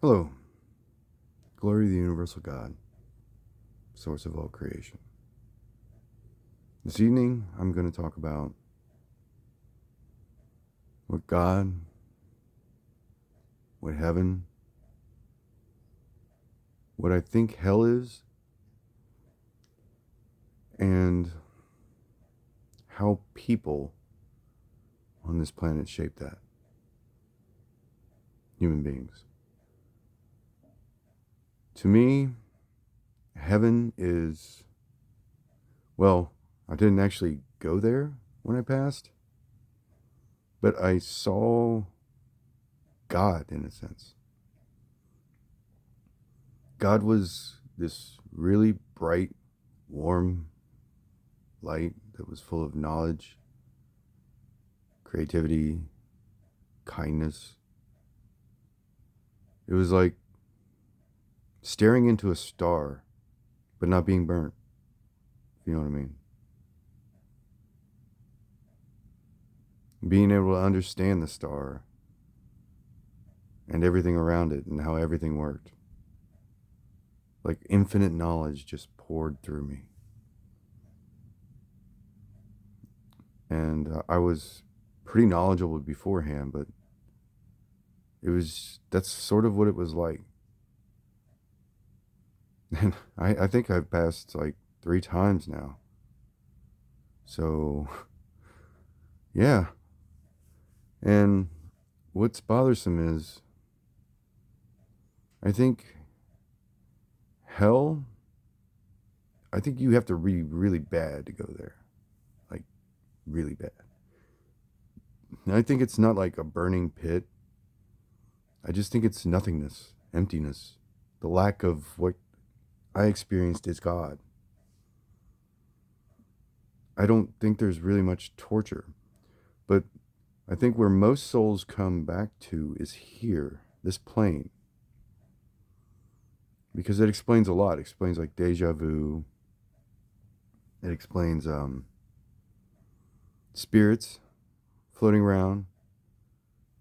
Hello, glory to the universal God, source of all creation. This evening, I'm going to talk about what God, what heaven, what I think hell is, and how people on this planet shape that. Human beings. To me, heaven is, well, I didn't actually go there when I passed, but I saw God in a sense. God was this really bright, warm light that was full of knowledge, creativity, kindness. It was like staring into a star, but not being burnt, if you know what I mean. Being able to understand the star and everything around it and how everything worked. Like infinite knowledge just poured through me. And I was pretty knowledgeable beforehand, but that's sort of what it was like. And I think I've passed like 3 times now. So, yeah. And what's bothersome is I think hell, I think you have to be really bad to go there. Like, really bad. And I think it's not like a burning pit. I just think it's nothingness, emptiness, the lack of what I experienced as God. I don't think there's really much torture, but I think where most souls come back to is here, this plane, because it explains a lot. It explains like deja vu. It explains spirits floating around.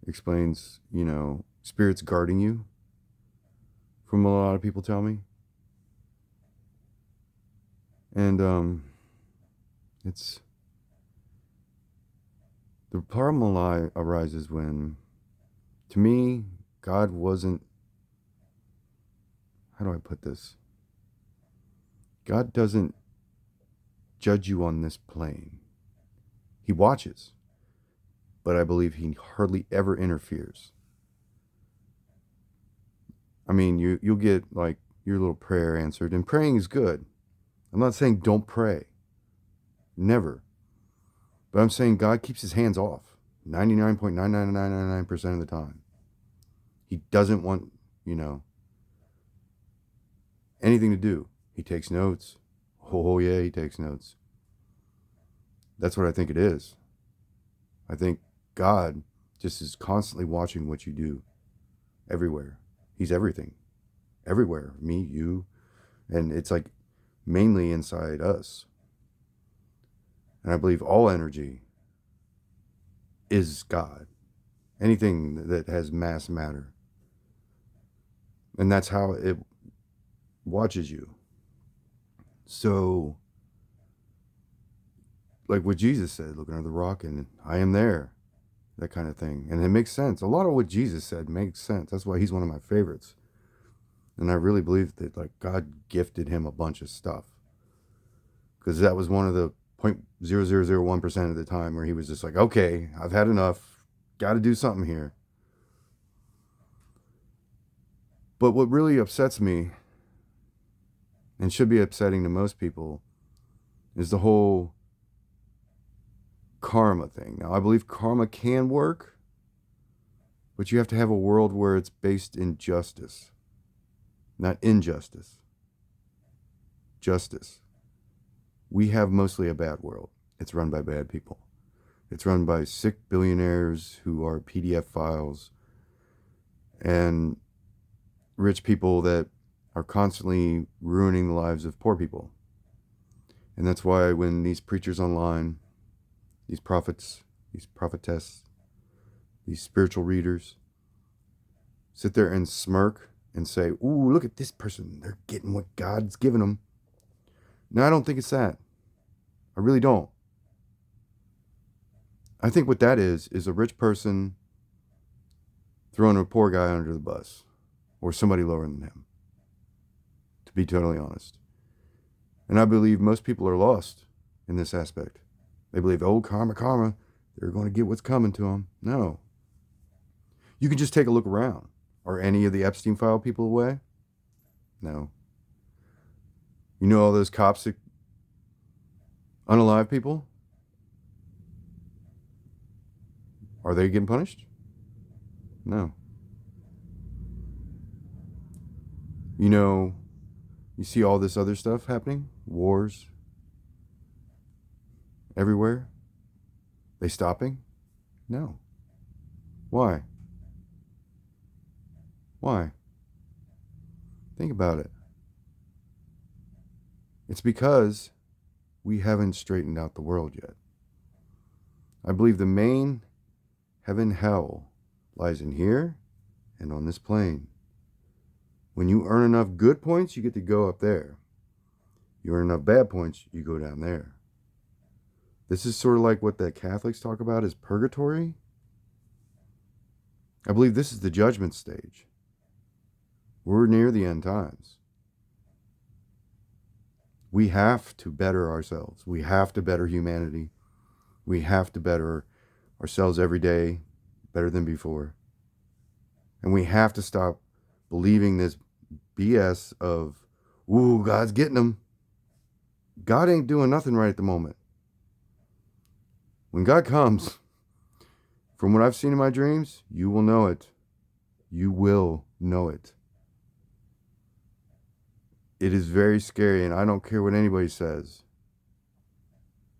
It explains, spirits guarding you, from a lot of people tell me. And it's the problem arises when, to me, God wasn't. How do I put this? God doesn't judge you on this plane. He watches, but I believe he hardly ever interferes. I mean, you'll get like your little prayer answered, and praying is good. I'm not saying don't pray, never. But I'm saying God keeps his hands off 99.99999% of the time. He doesn't want, you know, anything to do. He takes notes. Oh, yeah, he takes notes. That's what I think it is. I think God just is constantly watching what you do everywhere. He's everything, everywhere. Me, you. And it's like mainly inside us. And I believe all energy is God. Anything that has mass matter. And that's how it watches you. So, like what Jesus said, looking at the rock and I am there, that kind of thing. And it makes sense. A lot of what Jesus said makes sense. That's why he's one of my favorites. And I really believe that like God gifted him a bunch of stuff. Because that was one of the 0.0001% of the time where he was just like, okay, I've had enough. Got to do something here. But what really upsets me, and should be upsetting to most people, is the whole karma thing. Now, I believe karma can work, but you have to have a world where it's based in justice, not injustice. Justice. We have mostly a bad world. It's run by bad people. It's run by sick billionaires who are PDF files and rich people that are constantly ruining the lives of poor people. And that's why when these preachers online, these prophets, these prophetess, these spiritual readers sit there and smirk and say, ooh, look at this person. They're getting what God's given them. No, I don't think it's that. I really don't. I think what that is a rich person throwing a poor guy under the bus or somebody lower than him, to be totally honest. And I believe most people are lost in this aspect. They believe, oh, karma, karma, they're going to get what's coming to them. No. You can just take a look around. Are any of the Epstein file people away? No. You know all those cops that unalive people? Are they getting punished? No. You know, you see all this other stuff happening? Wars. Everywhere? They stopping? No. Why? Why? Think about it. It's because we haven't straightened out the world yet. I believe the main heaven, hell lies in here and on this plane. When you earn enough good points, you get to go up there. You earn enough bad points, you go down there. This is sort of like what the Catholics talk about as purgatory. I believe this is the judgment stage. We're near the end times. We have to better ourselves. We have to better humanity. We have to better ourselves every day, better than before. And we have to stop believing this BS of, ooh, God's getting them. God ain't doing nothing right at the moment. When God comes, from what I've seen in my dreams, you will know it. You will know it. It is very scary, and I don't care what anybody says.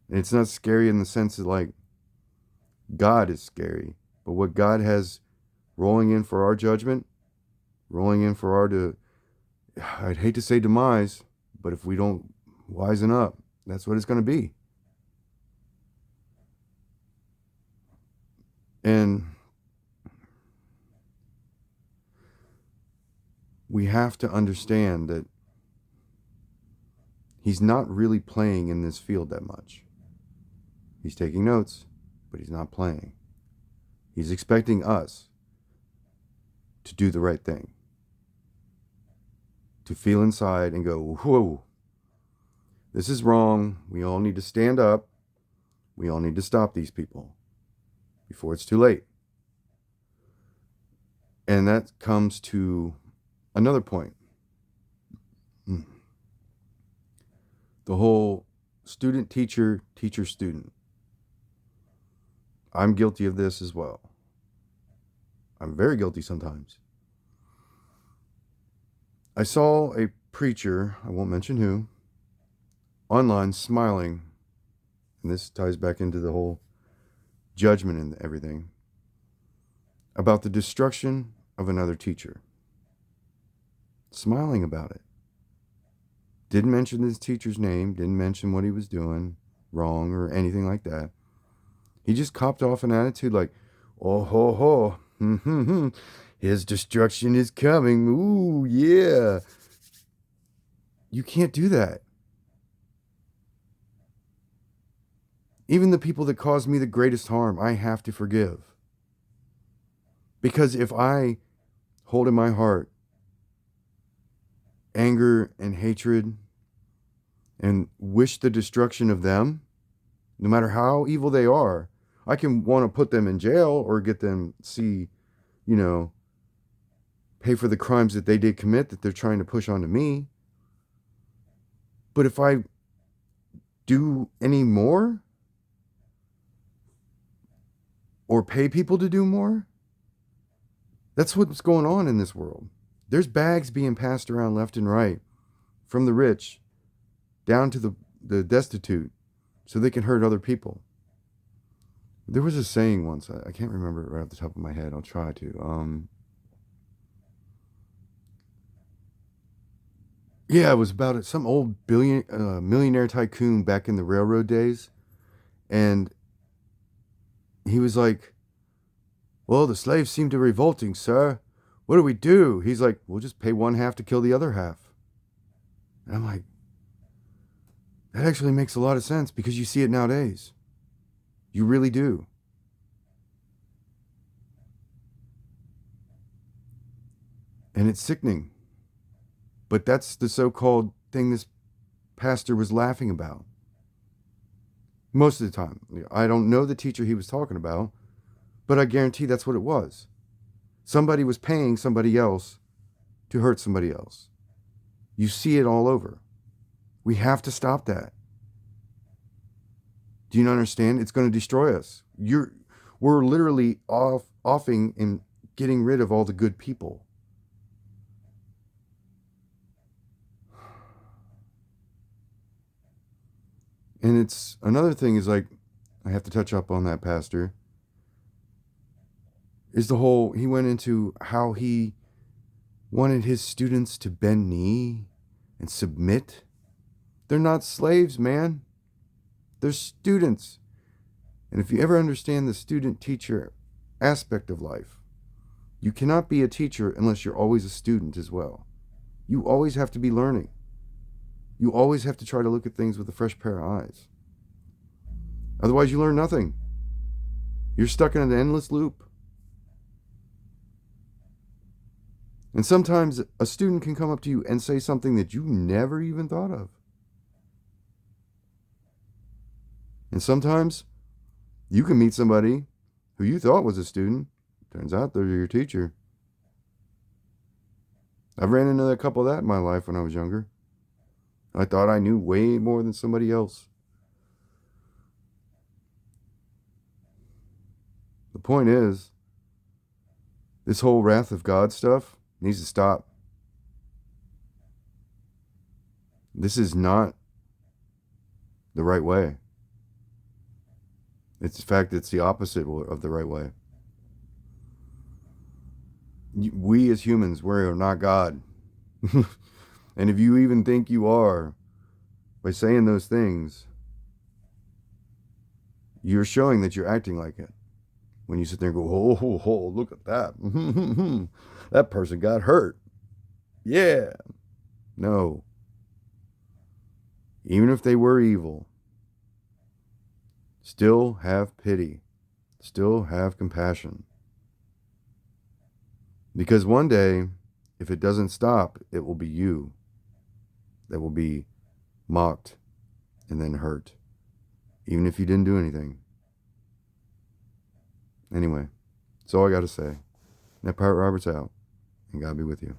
And it's not scary in the sense that, like, God is scary. But what God has rolling in for our judgment, rolling in for our, I'd hate to say demise, but if we don't wisen up, that's what it's going to be. And we have to understand that he's not really playing in this field that much. He's taking notes, but he's not playing. He's expecting us to do the right thing. To feel inside and go, whoa, this is wrong. We all need to stand up. We all need to stop these people before it's too late. And that comes to another point. The whole student, teacher, teacher, student. I'm guilty of this as well. I'm very guilty sometimes. I saw a preacher, I won't mention who, online smiling, and this ties back into the whole judgment and everything, about the destruction of another teacher. Smiling about it. Didn't mention his teacher's name, didn't mention what he was doing wrong or anything like that. He just copped off an attitude like, oh ho ho, his destruction is coming, ooh yeah. You can't do that. Even the people that caused me the greatest harm, I have to forgive. Because if I hold in my heart anger and hatred and wish the destruction of them, no matter how evil they are, I can want to put them in jail or get them pay for the crimes that they did commit that they're trying to push onto me. But if I do any more or pay people to do more, that's what's going on in this world. There's bags being passed around left and right from the rich down to the destitute so they can hurt other people. There was a saying once, I can't remember it right off the top of my head. I'll try to. Yeah, it was about some old millionaire tycoon back in the railroad days. And he was like, well, the slaves seem to be revolting, sir. what do we do? He's like, we'll just pay one half to kill the other half. And I'm like, that actually makes a lot of sense because you see it nowadays. You really do. And it's sickening. But that's the so-called thing this pastor was laughing about. Most of the time. I don't know the teacher he was talking about, but I guarantee that's what it was. Somebody was paying somebody else to hurt somebody else. You see it all over. We have to stop that. Do you not understand? It's going to destroy us. We're literally offing and getting rid of all the good people. And it's another thing is like, I have to touch up on that pastor, is the whole, he went into how he wanted his students to bend knee and submit. They're not slaves, man. They're students. And if you ever understand the student-teacher aspect of life, you cannot be a teacher unless you're always a student as well. You always have to be learning. You always have to try to look at things with a fresh pair of eyes. Otherwise, you learn nothing. You're stuck in an endless loop. And sometimes a student can come up to you and say something that you never even thought of. And sometimes you can meet somebody who you thought was a student. Turns out they're your teacher. I've ran into a couple of that in my life when I was younger. I thought I knew way more than somebody else. The point is, this whole wrath of God stuff needs to stop. This is not the right way. In fact, it's the opposite of the right way. We as humans, we are not God. And if you even think you are, by saying those things, you're showing that you're acting like it. When you sit there and go, oh, look at that. That person got hurt. Yeah. No. Even if they were evil, still have pity. Still have compassion. Because one day, if it doesn't stop, it will be you that will be mocked and then hurt, even if you didn't do anything. Anyway, that's all I got to say. Ned Pirate Roberts out, and God be with you.